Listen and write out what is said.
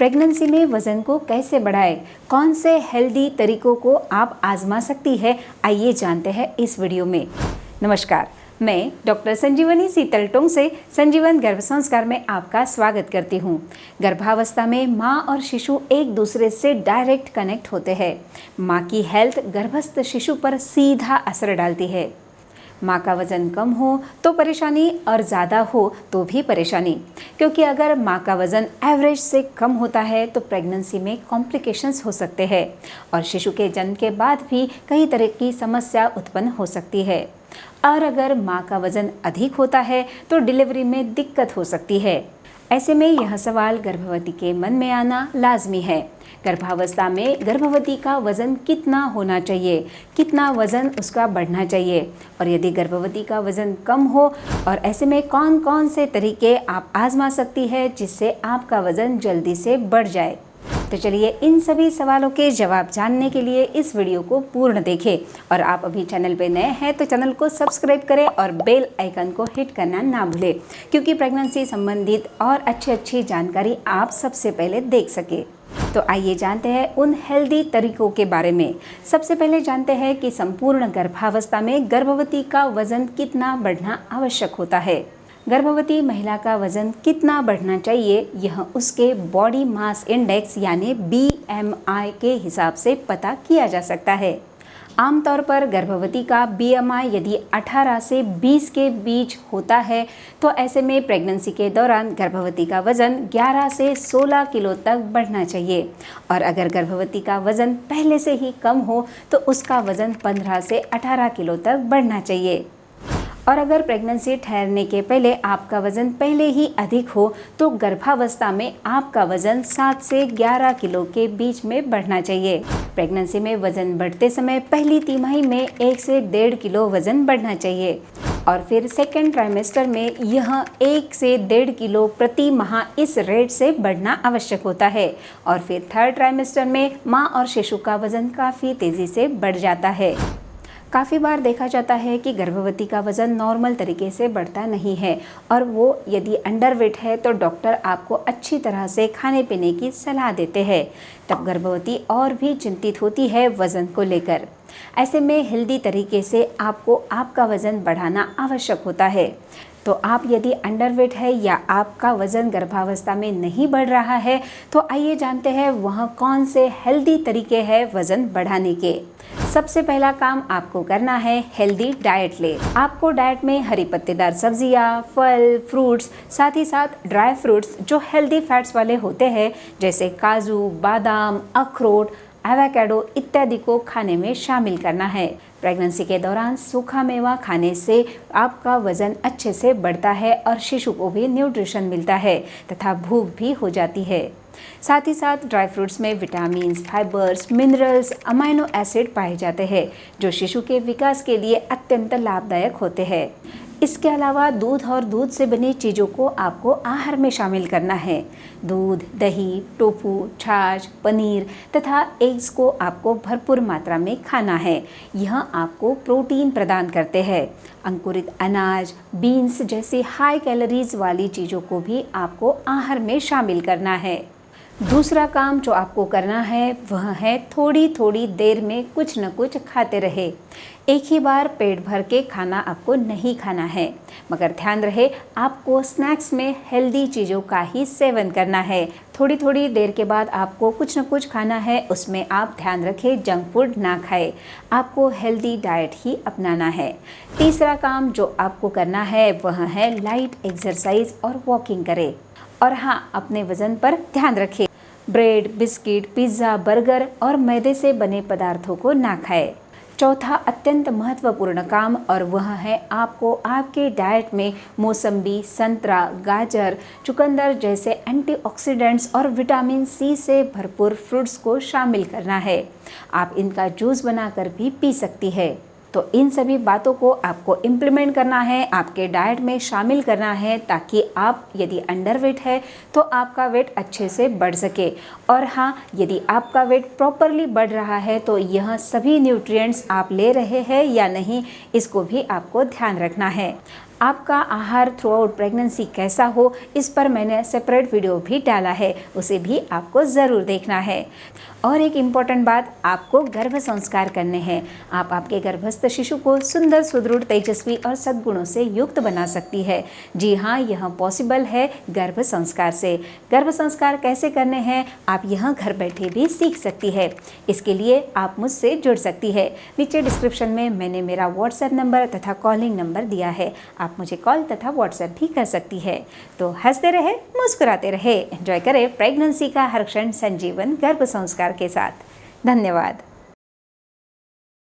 Pregnancy में वज़न को कैसे बढ़ाएं? कौन से हेल्दी तरीकों को आप आजमा सकती है? आइए जानते हैं इस वीडियो में। नमस्कार, मैं डॉक्टर संजीवनी सीतलटोंग से संजीवन गर्भ संस्कार में आपका स्वागत करती हूँ। गर्भावस्था में माँ और शिशु एक दूसरे से डायरेक्ट कनेक्ट होते हैं। माँ की हेल्थ गर्भस्थ शिशु पर सीधा असर डालती है। माँ का वज़न कम हो तो परेशानी और ज़्यादा हो तो भी परेशानी, क्योंकि अगर माँ का वज़न एवरेज से कम होता है तो प्रेगनेंसी में कॉम्प्लिकेशंस हो सकते हैं और शिशु के जन्म के बाद भी कई तरह की समस्या उत्पन्न हो सकती है। और अगर माँ का वज़न अधिक होता है तो डिलीवरी में दिक्कत हो सकती है। ऐसे में यह सवाल गर्भवती के मन में आना लाजमी है। गर्भावस्था में गर्भवती का वज़न कितना होना चाहिए, कितना वज़न उसका बढ़ना चाहिए, और यदि गर्भवती का वज़न कम हो और ऐसे में कौन कौन से तरीके आप आजमा सकती है जिससे आपका वज़न जल्दी से बढ़ जाए। तो चलिए इन सभी सवालों के जवाब जानने के लिए इस वीडियो को पूर्ण देखें। और आप अभी चैनल पे नए हैं तो चैनल को सब्सक्राइब करें और बेल आइकन को हिट करना ना भूलें, क्योंकि प्रेगनेंसी संबंधित और अच्छी जानकारी आप सबसे पहले देख सके। तो आइए जानते हैं उन हेल्दी तरीकों के बारे में। सबसे पहले जानते हैं कि संपूर्ण गर्भावस्था में गर्भवती का वज़न कितना बढ़ना आवश्यक होता है। गर्भवती महिला का वज़न कितना बढ़ना चाहिए, यह उसके बॉडी मास इंडेक्स यानी BMI के हिसाब से पता किया जा सकता है। आमतौर पर गर्भवती का BMI यदि 18 से 20 के बीच होता है तो ऐसे में प्रेगनेंसी के दौरान गर्भवती का वज़न 11 से 16 किलो तक बढ़ना चाहिए, और अगर गर्भवती का वज़न पहले से ही कम हो तो उसका वज़न 15 से 18 किलो तक बढ़ना चाहिए। और अगर प्रेगनेंसी ठहरने के पहले आपका वज़न पहले ही अधिक हो तो गर्भावस्था में आपका वज़न 7 से 11 किलो के बीच में बढ़ना चाहिए। प्रेगनेंसी में वज़न बढ़ते समय पहली तिमाही में 1 से 1.5 किलो वज़न बढ़ना चाहिए, और फिर सेकेंड ट्राइमेस्टर में यह 1 से 1.5 किलो प्रति माह इस रेट से बढ़ना आवश्यक होता है, और फिर थर्ड ट्राइमेस्टर में माँ और शिशु का वज़न काफ़ी तेज़ी से बढ़ जाता है। काफ़ी बार देखा जाता है कि गर्भवती का वज़न नॉर्मल तरीके से बढ़ता नहीं है, और वो यदि अंडरवेट है तो डॉक्टर आपको अच्छी तरह से खाने पीने की सलाह देते हैं। तब गर्भवती और भी चिंतित होती है वज़न को लेकर। ऐसे में हेल्दी तरीके से आपको आपका वज़न बढ़ाना आवश्यक होता है। तो आप यदि अंडरवेट है या आपका वज़न गर्भावस्था में नहीं बढ़ रहा है तो आइए जानते हैं वह कौन से हेल्दी तरीके हैं वज़न बढ़ाने के। सबसे पहला काम आपको करना है हेल्दी डाइट ले। आपको डाइट में हरी पत्तेदार सब्जियां, फल, फ्रूट्स, साथ ही साथ ड्राई फ्रूट्स जो हेल्दी फैट्स वाले होते हैं जैसे काजू, बादाम, अखरोट, एवोकाडो इत्यादि को खाने में शामिल करना है। प्रेगनेंसी के दौरान सूखा मेवा खाने से आपका वज़न अच्छे से बढ़ता है और शिशु को भी न्यूट्रिशन मिलता है तथा भूख भी हो जाती है। साथ ही साथ ड्राई फ्रूट्स में vitamins, fibres, minerals, amino acid पाए जाते हैं जो शिशु के विकास के लिए अत्यंत लाभदायक होते हैं। इसके अलावा दूध और दूध से बनी चीज़ों को आपको आहार में शामिल करना है। दूध, दही, टोफू, छाछ, पनीर तथा एग्स को आपको भरपूर मात्रा में खाना है। यह आपको प्रोटीन प्रदान करते हैं। अंकुरित अनाज, बीन्स जैसी हाई कैलोरीज वाली चीज़ों को भी आपको आहार में शामिल करना है। दूसरा काम जो आपको करना है वह है थोड़ी थोड़ी देर में कुछ न कुछ खाते रहे। एक ही बार पेट भर के खाना आपको नहीं खाना है, मगर ध्यान रहे आपको स्नैक्स में हेल्दी चीज़ों का ही सेवन करना है। थोड़ी थोड़ी देर के बाद आपको कुछ न कुछ खाना है, उसमें आप ध्यान रखें जंक फूड ना खाएं। आपको हेल्दी डाइट ही अपनाना है। तीसरा काम जो आपको करना है वह है लाइट एक्सरसाइज और वॉकिंग करें। और हाँ, अपने वज़न पर ध्यान रखें। ब्रेड, बिस्किट, पिज़्ज़ा, बर्गर और मैदे से बने पदार्थों को ना खाएं। चौथा अत्यंत महत्वपूर्ण काम और वह है आपको आपके डाइट में मौसम्बी, संतरा, गाजर, चुकंदर जैसे एंटीऑक्सीडेंट्स और विटामिन C से भरपूर फ्रूट्स को शामिल करना है। आप इनका जूस बनाकर भी पी सकती है। तो इन सभी बातों को आपको इम्प्लीमेंट करना है, आपके डाइट में शामिल करना है, ताकि आप यदि अंडरवेट है तो आपका वेट अच्छे से बढ़ सके। और हाँ, यदि आपका वेट प्रॉपरली बढ़ रहा है तो यह सभी न्यूट्रिएंट्स आप ले रहे हैं या नहीं, इसको भी आपको ध्यान रखना है। आपका आहार थ्रू आउट प्रेगनेंसी कैसा हो, इस पर मैंने सेपरेट वीडियो भी डाला है, उसे भी आपको ज़रूर देखना है। और एक इम्पॉर्टेंट बात, आपको गर्भ संस्कार करने हैं। आप आपके गर्भस्थ शिशु को सुंदर, सुदृढ़, तेजस्वी और सद्गुणों से युक्त बना सकती है। जी हाँ, यह पॉसिबल है गर्भ संस्कार से। गर्भ संस्कार कैसे करने हैं आप यहाँ घर बैठे भी सीख सकती है। इसके लिए आप मुझसे जुड़ सकती है। नीचे डिस्क्रिप्शन में मैंने मेरा व्हाट्सएप नंबर तथा कॉलिंग नंबर दिया है, आप मुझे कॉल तथा व्हाट्सएप भी कर सकती है। तो हंसते रहे, मुस्कुराते रहे, एंजॉय करें प्रेगनेंसी का हर क्षण संजीवन गर्भ संस्कार के साथ। धन्यवाद।